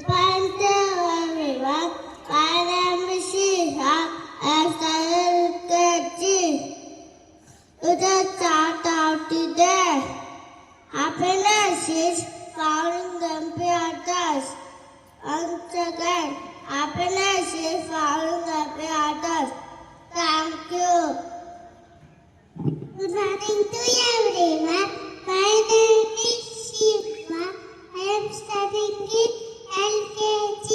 everyone. My name is Shiha. I am studying KG. To the start of today. Happiness is found in others. Once again, happiness is found in others. Thank you. Good morning to everyone. My name is Shiva. I am studying in LKG.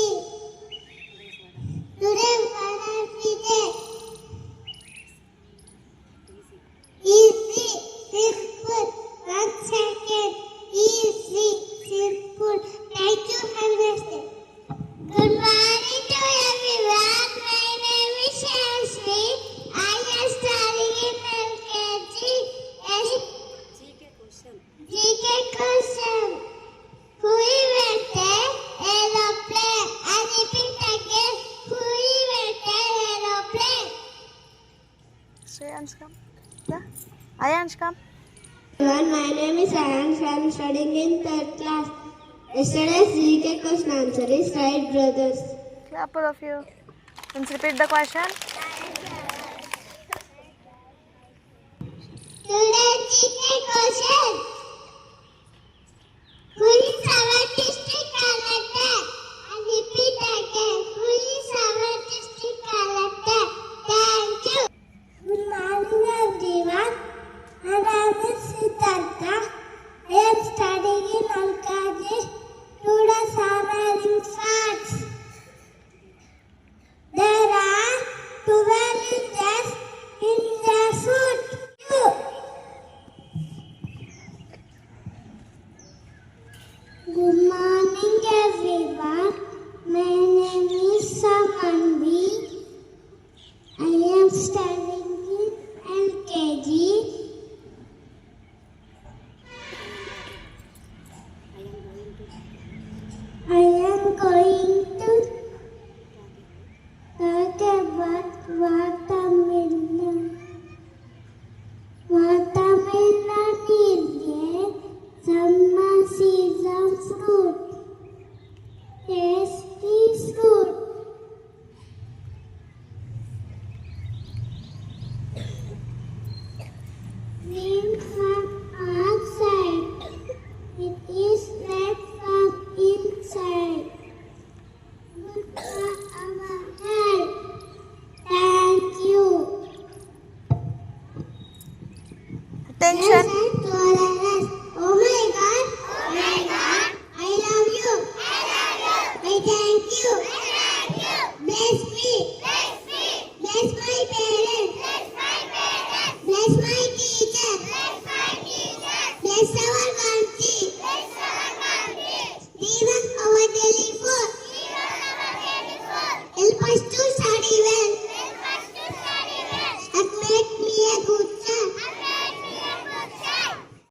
Today, what are we doing? Easy, simple. 1 second. Easy, simple. Thank you. Have a nice day. Good morning to everyone. My name is Shashri. I am studying in LKG. GK question. Who invented aeroplane? I repeat again. Who invented aeroplane? So Ayansh come. Yeah. Ayansh come. My name is Ayansh. I am studying in 3rd class. Yesterday's GK question answer is right, brothers. Clap all of you. Let's repeat the question. Today's GK question. Who is our district collector? I repeat again. Who is our district collector? Thank you. Good morning, everyone. My name is Siddhartha. I am studying in LKG. Today's amazing facts. There are 12 inches in the foot. Good morning, everyone. My name is Samanvi. I am studying in LKG. I am going to talk about watermelon. Watermelon is a summer season fruit. Tasty fruit. Green from outside. It is red from inside. Good for our health. Thank you. Attention. Tolerance. Oh my God. Oh my God. I love you. I love you. I thank you. I thank you. Bless me. Bless me. Bless my parents. Bless my parents. Bless my teacher. Bless my teacher. Bless our